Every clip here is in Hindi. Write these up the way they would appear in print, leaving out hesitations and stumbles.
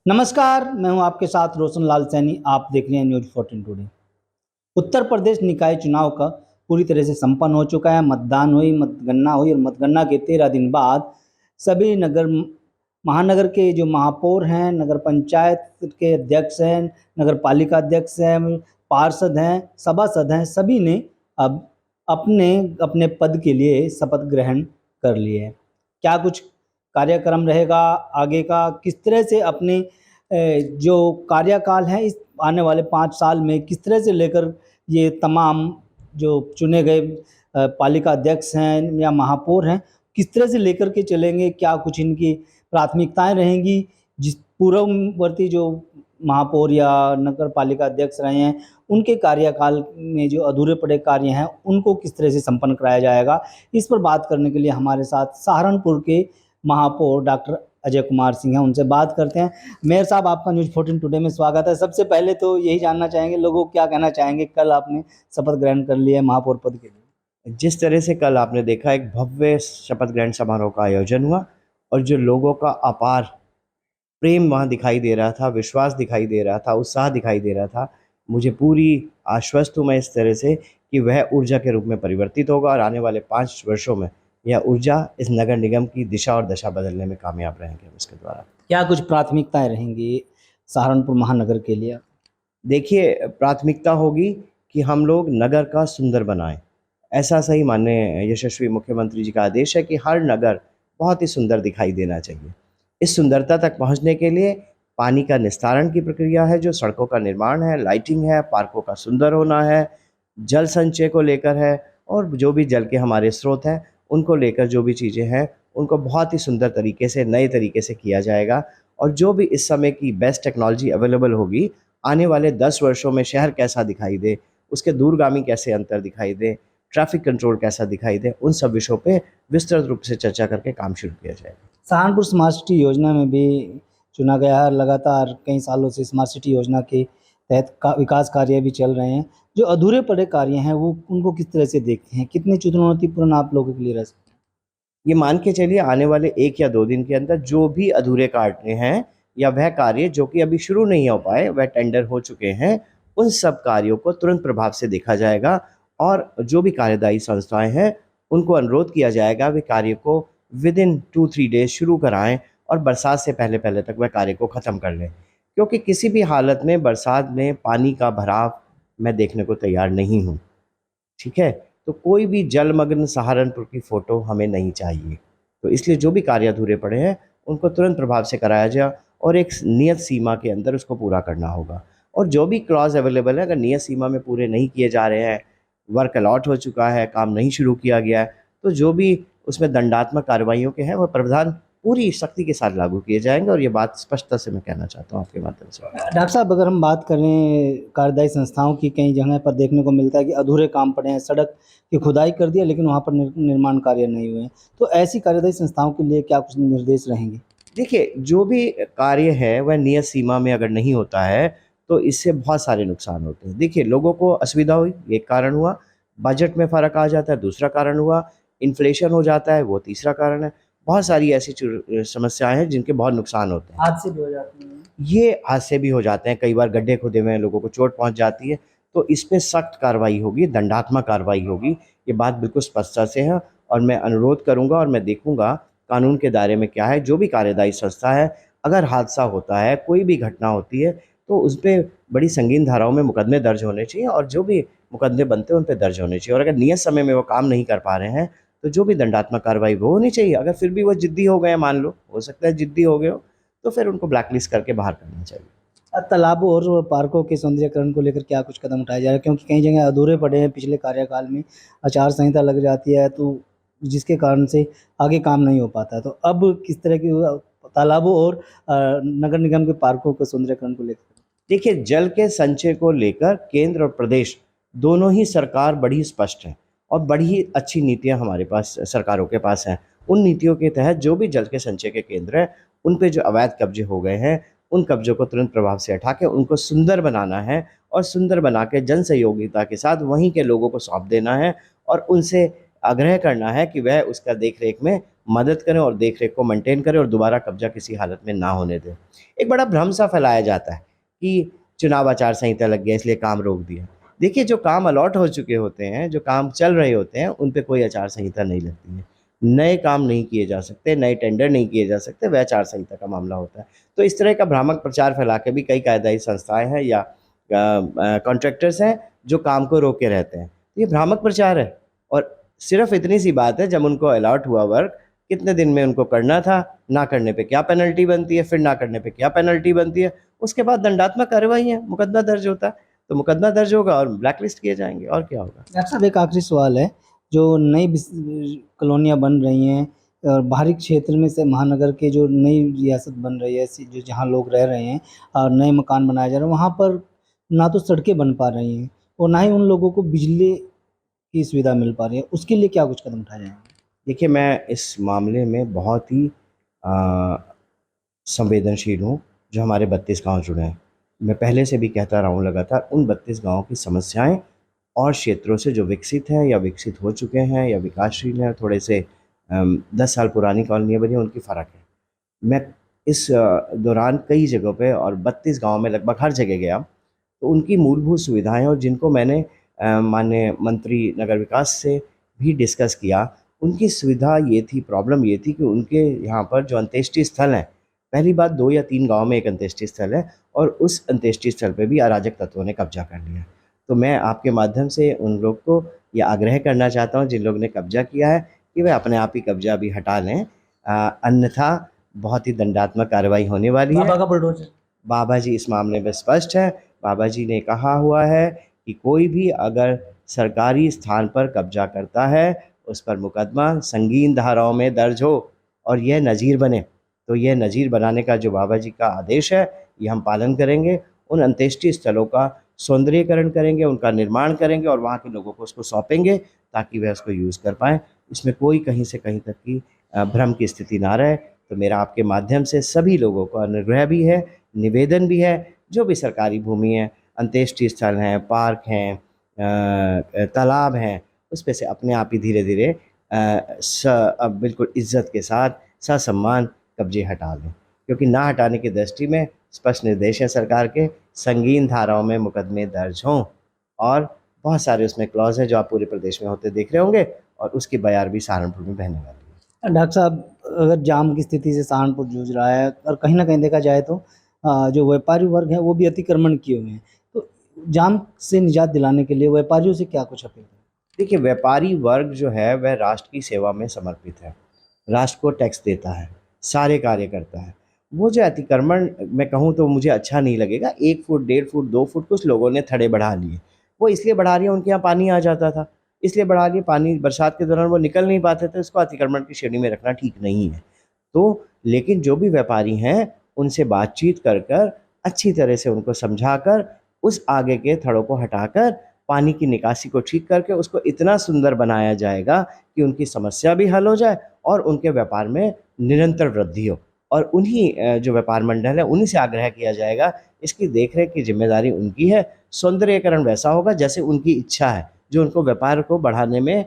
नमस्कार, मैं हूं आपके साथ रोशन लाल सैनी। आप देख रहे हैं न्यूज़ 14 टुडे। उत्तर प्रदेश निकाय चुनाव का पूरी तरह से संपन्न हो चुका है। मतगणना हुई और मतगणना के 13 दिन बाद सभी महानगर के जो महापौर हैं, नगर पंचायत के अध्यक्ष हैं, नगर पालिका अध्यक्ष हैं, पार्षद हैं, सभासद हैं, सभी ने अब अपने अपने पद के लिए शपथ ग्रहण कर लिए हैं। क्या कुछ कार्यक्रम रहेगा आगे का, किस तरह से अपने जो कार्यकाल है इस आने वाले 5 साल में किस तरह से लेकर ये तमाम जो चुने गए पालिका अध्यक्ष हैं या महापौर हैं, किस तरह से लेकर के चलेंगे, क्या कुछ इनकी प्राथमिकताएं रहेंगी, जिस पूर्ववर्ती जो महापौर या नगर पालिका अध्यक्ष रहे हैं उनके कार्यकाल में जो अधूरे पड़े कार्य हैं उनको किस तरह से संपन्न कराया जाएगा। इस पर बात करने के लिए हमारे साथ सहारनपुर के महापौर डॉक्टर अजय कुमार सिंह हैं, उनसे बात करते हैं। मेयर साहब, आपका न्यूज़ 14 टुडे में स्वागत है। सबसे पहले तो यही जानना चाहेंगे, लोगों को क्या कहना चाहेंगे, कल आपने शपथ ग्रहण कर लिया है महापौर पद के लिए। जिस तरह से कल आपने देखा एक भव्य शपथ ग्रहण समारोह का आयोजन हुआ और जो लोगों का अपार प्रेम वहाँ दिखाई दे रहा था, विश्वास दिखाई दे रहा था, उत्साह दिखाई दे रहा था, मुझे पूरी आश्वस्त हूँ मैं इस तरह से कि वह ऊर्जा के रूप में परिवर्तित होगा और आने वाले 5 वर्षों में यह ऊर्जा इस नगर निगम की दिशा और दशा बदलने में कामयाब रहेंगे हम इसके द्वारा। क्या कुछ प्राथमिकताएं रहेंगी सहारनपुर महानगर के लिए? देखिए, प्राथमिकता होगी कि हम लोग नगर का सुंदर बनाएं। ऐसा सही माननीय यशस्वी मुख्यमंत्री जी का आदेश है कि हर नगर बहुत ही सुंदर दिखाई देना चाहिए। इस सुंदरता तक पहुंचने के लिए पानी का निस्तारण की प्रक्रिया है, जो सड़कों का निर्माण है, लाइटिंग है, पार्कों का सुंदर होना है, जल संचय को लेकर है और जो भी जल के हमारे स्रोत हैं उनको लेकर जो भी चीज़ें हैं उनको बहुत ही सुंदर तरीके से नए तरीके से किया जाएगा। और जो भी इस समय की बेस्ट टेक्नोलॉजी अवेलेबल होगी, आने वाले 10 वर्षों में शहर कैसा दिखाई दे, उसके दूरगामी कैसे अंतर दिखाई दे, ट्रैफिक कंट्रोल कैसा दिखाई दे, उन सब विषयों पे विस्तृत रूप से चर्चा करके काम शुरू किया जाएगा। सहारनपुर स्मार्ट सिटी योजना में भी चुना गया है। लगातार कई सालों से स्मार्ट सिटी योजना के तहत विकास कार्य भी चल रहे हैं। जो अधूरे पड़े कार्य हैं वो उनको किस तरह से देखते हैं, कितनी चुनौतीपूर्ण आप लोगों के लिए रह सकते हैं? ये मान के चलिए आने वाले 1 या 2 दिन के अंदर जो भी अधूरे कार्य हैं या वह कार्य जो कि अभी शुरू नहीं हो पाए, वह टेंडर हो चुके हैं, उन सब कार्यों को तुरंत प्रभाव से देखा जाएगा और जो भी कार्यदायी संस्थाएं हैं उनको अनुरोध किया जाएगा वे कार्य को विदिन 2-3 डेज शुरू कराएं और बरसात से पहले पहले तक वह कार्य को ख़त्म कर लें, क्योंकि किसी भी हालत में बरसात में पानी का भराव मैं देखने को तैयार नहीं हूँ। ठीक है? तो कोई भी जलमग्न सहारनपुर की फ़ोटो हमें नहीं चाहिए। तो इसलिए जो भी कार्य अधूरे पड़े हैं, उनको तुरंत प्रभाव से कराया जाए और एक नियत सीमा के अंदर उसको पूरा करना होगा। और जो भी क्लॉज़ अवेलेबल है, अगर नियत सीमा में पूरे नहीं किए जा रहे हैं, वर्क अलॉट हो चुका है, काम नहीं शुरू किया गया है, तो जो भी उसमें दंडात्मक कार्रवाइयों के हैं, वह प्रावधान पूरी सख्ती के साथ लागू किए जाएँगे और ये बात स्पष्टता से मैं कहना चाहता हूँ आपके माध्यम से। डॉक्टर साहब, अगर हम बात करें कार्यदायी संस्थाओं की, कई जगह पर देखने को मिलता है कि अधूरे काम पड़े हैं। सड़क की खुदाई कर दिया लेकिन वहाँ पर निर्माण कार्य नहीं हुए हैं। तो ऐसी कार्यदायी संस्थाओं के लिए क्या कुछ निर्देश रहेंगे? देखिए, जो भी कार्य है वह नियत सीमा में अगर नहीं होता है, तो इससे बहुत सारे नुकसान होते हैं। देखिए, लोगों को असुविधा हुई, एक कारण हुआ, बजट में फ़र्क आ जाता है, दूसरा कारण हुआ, इन्फ्लेशन हो जाता है, वो तीसरा कारण है। बहुत सारी ऐसी समस्याएँ हैं जिनके बहुत नुकसान होते हैं। हादसे भी हो जाते हैं। ये हादसे भी हो जाते हैं, कई बार गड्ढे खुदे हुए हैं, लोगों को चोट पहुँच जाती है, तो इस पे सख्त कार्रवाई होगी, दंडात्मक कार्रवाई होगी, ये बात बिल्कुल स्पष्टता से है। और मैं अनुरोध करूँगा और मैं देखूँगा कानून के दायरे में क्या है, जो भी कार्यदायी संस्था है, अगर हादसा होता है, कोई भी घटना होती है, तो उस पे बड़ी संगीन धाराओं में मुकदमे दर्ज होने चाहिए और जो भी मुकदमे बनते हैं, उन पे दर्ज होने चाहिए। और अगर नियत समय में वो काम नहीं कर पा रहे हैं, तो जो भी दंडात्मक कार्रवाई वो होनी चाहिए। अगर फिर भी वो ज़िद्दी हो गए हैं, मान लो, हो सकता है ज़िद्दी हो गए हो, तो फिर उनको ब्लैकलिस्ट करके बाहर करना चाहिए। तालाबों और पार्कों के सौंदर्यीकरण को लेकर क्या कुछ कदम उठाया जा रहा है? क्योंकि कई जगह अधूरे पड़े हैं, पिछले कार्यकाल में आचार संहिता लग जाती है, तो जिसके कारण से आगे काम नहीं हो पाता है। तो अब किस तरह की तालाबों और नगर निगम के पार्कों के सौंदर्यीकरण को लेकर? देखिए, जल के संचय को लेकर केंद्र और प्रदेश दोनों ही सरकार बड़ी स्पष्ट है और बड़ी ही अच्छी नीतियाँ हमारे पास सरकारों के पास हैं। उन नीतियों के तहत जो भी जल के संचय के केंद्र हैं, उन पे जो अवैध कब्जे हो गए हैं, उन कब्जों को तुरंत प्रभाव से हटा के उनको सुंदर बनाना है और सुंदर बना के जन सहयोगिता के साथ वहीं के लोगों को सौंप देना है और उनसे आग्रह करना है कि वह उसका देख-रेख में मदद करें और देख रेख को मेंटेन करें और दोबारा कब्जा किसी हालत में ना होने दें। एक बड़ा भ्रम सा फैलाया जाता है कि चुनाव आचार संहिता लग गया इसलिए काम रोक दिया। देखिए, जो काम अलॉट हो चुके होते हैं, जो काम चल रहे होते हैं, उन पे कोई आचार संहिता नहीं लगती है। नए काम नहीं किए जा सकते, नए टेंडर नहीं किए जा सकते, वह आचार संहिता का मामला होता है। तो इस तरह का भ्रामक प्रचार फैला के भी कई कायदाई संस्थाएँ हैं या कॉन्ट्रैक्टर्स हैं जो काम को रोके रहते हैं। ये भ्रामक प्रचार है और सिर्फ़ इतनी सी बात है, जब उनको अलॉट हुआ वर्क, कितने दिन में उनको करना था, ना करने पे क्या पेनल्टी बनती है, फिर ना करने पे क्या पेनल्टी बनती है, उसके बाद दंडात्मक कार्रवाई है, मुकदमा दर्ज होता है। तो मुकदमा दर्ज होगा और ब्लैक लिस्ट किए जाएँगे और क्या होगा। डॉक्टर साहब एक आखिरी सवाल है, जो नई कॉलोनियाँ बन रही हैं और बाहरी क्षेत्र में से महानगर के जो नई रियासत बन रही है, जो जहाँ लोग रह रहे हैं और नए मकान बनाए जा रहे हैं, वहाँ पर ना तो सड़कें बन पा रही हैं और ना ही उन लोगों को बिजली की सुविधा मिल पा रही है। उसके लिए क्या कुछ कदम उठाए जाएंगे? देखिए, मैं इस मामले में बहुत ही अ, संवेदनशील हूँ, जो हमारे 32 गाँव जुड़े हैं। मैं पहले से भी कहता रहा हूँ लगातार, उन 32 गाँव की समस्याएँ और क्षेत्रों से जो विकसित हैं या विकसित हो चुके हैं या विकासशील हैं, थोड़े से 10 साल पुरानी कॉलोनियाँ बनी हैं, उनकी फ़र्क है। मैं इस दौरान कई जगहों पे और 32 गाँव में लगभग हर जगह गया, तो उनकी मूलभूत सुविधाएँ और जिनको मैंने माननीय मंत्री नगर विकास से भी डिस्कस किया, उनकी सुविधा ये थी, प्रॉब्लम ये थी कि उनके यहाँ पर जो अंत्येष्टि स्थल हैं, पहली बात 2 या 3 गाँव में एक अंत्येष्टि स्थल है और उस अंत्येष्टि स्थल पे भी अराजक तत्वों ने कब्ज़ा कर लिया। तो मैं आपके माध्यम से उन लोग को ये आग्रह करना चाहता हूँ, जिन लोगों ने कब्ज़ा किया है, कि वे अपने आप ही कब्ज़ा अभी हटा लें। अन्यथा बहुत ही दंडात्मक कार्रवाई होने वाली है। बाबा का बुलडोजर। बाबा जी इस मामले में स्पष्ट हैं। बाबा जी ने कहा हुआ है कि कोई भी अगर सरकारी स्थान पर कब्ज़ा करता है, उस पर मुकदमा संगीन धाराओं में दर्ज हो और यह नज़ीर बने। तो यह नज़ीर बनाने का जो बाबा जी का आदेश है, ये हम पालन करेंगे। उन अंत्येष्टि स्थलों का सौंदर्यीकरण करेंगे, उनका निर्माण करेंगे और वहाँ के लोगों को उसको सौंपेंगे ताकि वह उसको यूज़ कर पाएँ। इसमें कोई कहीं से कहीं तक की भ्रम की स्थिति ना रहे। तो मेरा आपके माध्यम से सभी लोगों को अनुग्रह भी है, निवेदन भी है, जो भी सरकारी भूमि है, अंत्येष्टि स्थल हैं, पार्क हैं, तालाब हैं, उस पे से अपने आप ही धीरे-धीरे अब बिल्कुल इज़्ज़त के साथ ससम्मान कब्जे हटा लें। क्योंकि ना हटाने की दृष्टि में स्पष्ट निर्देश है सरकार के, संगीन धाराओं में मुकदमे दर्ज हों और बहुत सारे उसमें क्लॉज़ हैं जो आप पूरे प्रदेश में होते देख रहे होंगे और उसकी बयार भी सहारनपुर में बहने वाली है। डॉक्टर साहब, अगर जाम की स्थिति से सहारनपुर जूझ रहा है और कहीं न कहीं देखा जाए तो जो व्यापारी वर्ग है वो भी अतिक्रमण किए हुए हैं। तो जाम से निजात दिलाने के लिए व्यापारियों से क्या कुछ अपील करें? देखिए, व्यापारी वर्ग जो है वह राष्ट्र की सेवा में समर्पित है, राष्ट्र को टैक्स देता है, सारे कार्य करता है। वो जो अतिक्रमण मैं कहूँ तो मुझे अच्छा नहीं लगेगा, 1 फुट, 1.5 फुट, 2 फुट कुछ लोगों ने थड़े बढ़ा लिए। वो इसलिए बढ़ा रही है, उनके यहाँ पानी आ जाता था, इसलिए बढ़ा लिए, पानी बरसात के दौरान वो निकल नहीं पाते थे, उसको अतिक्रमण की श्रेणी में रखना ठीक नहीं है। तो लेकिन जो भी व्यापारी हैं, उनसे बातचीत कर कर, अच्छी तरह से उनको समझाकर, उस आगे के थड़ों को हटाकर, पानी की निकासी को ठीक करके उसको इतना सुंदर बनाया जाएगा कि उनकी समस्या भी हल हो जाए और उनके व्यापार में निरंतर वृद्धि हो। और उन्हीं जो व्यापार मंडल है, उन्हीं से आग्रह किया जाएगा, इसकी देख-रेख की ज़िम्मेदारी उनकी है। सौंदर्यीकरण वैसा होगा जैसे उनकी इच्छा है, जो उनको व्यापार को बढ़ाने में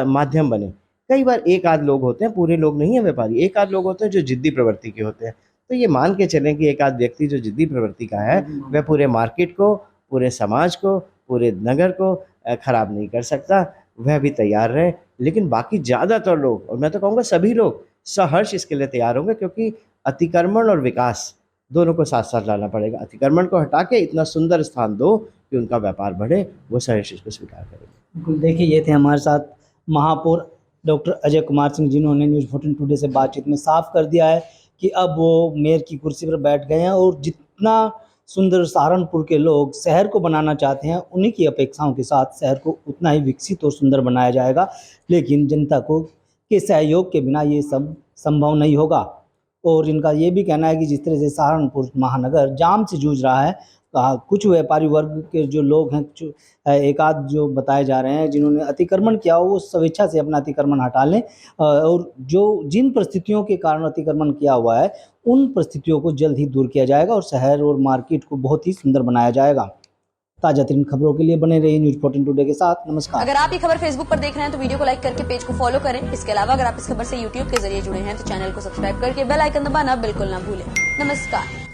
माध्यम बने। कई बार एक आध लोग होते हैं, पूरे लोग नहीं हैं व्यापारी, एक आध लोग होते हैं जो ज़िद्दी प्रवृत्ति के होते हैं। तो ये मान के चलें कि एक आध व्यक्ति जो ज़िद्दी प्रवृत्ति का है, वह पूरे मार्केट को, पूरे समाज को, पूरे नगर को ख़राब नहीं कर सकता, वह भी तैयार रहे। लेकिन बाकी ज़्यादातर लोग, और मैं तो कहूँगा सभी लोग, सहर्ष इसके लिए तैयार होंगे, क्योंकि अतिक्रमण और विकास दोनों को साथ-साथ लाना पड़ेगा। अतिक्रमण को हटा के इतना सुंदर स्थान दो कि उनका व्यापार बढ़े, वो सहर्ष इसको स्वीकार करेंगे। बिल्कुल, देखिए ये थे हमारे साथ महापौर डॉक्टर अजय कुमार सिंह, जिन्होंने न्यूज़ 14 टुडे से बातचीत में साफ कर दिया है कि अब वो मेयर की कुर्सी पर बैठ गए हैं और जितना सुंदर सहारनपुर के लोग शहर को बनाना चाहते हैं, उन्हीं की अपेक्षाओं के साथ शहर को उतना ही विकसित और सुंदर बनाया जाएगा। लेकिन जनता को के सहयोग के बिना ये सब संभव नहीं होगा। और इनका ये भी कहना है कि जिस तरह से सहारनपुर महानगर जाम से जूझ रहा है, कुछ व्यापारी वर्ग के जो लोग हैं, जो एक आध जो बताए जा रहे हैं जिन्होंने अतिक्रमण किया हो, वो स्वेच्छा से अपना अतिक्रमण हटा लें और जो जिन परिस्थितियों के कारण अतिक्रमण किया हुआ है, उन परिस्थितियों को जल्द ही दूर किया जाएगा और शहर और मार्केट को बहुत ही सुंदर बनाया जाएगा। ताजा तरीन खबरों के लिए बने रहिए न्यूज 14 टुडे के साथ। नमस्कार। अगर आप ये खबर फेसबुक पर देख रहे हैं तो वीडियो को लाइक करके पेज को फॉलो करें। इसके अलावा अगर आप इस खबर से यूट्यूब के जरिए जुड़े हैं तो चैनल को सब्सक्राइब करके बेल आइकन दबाना बिल्कुल ना भूलें। नमस्कार।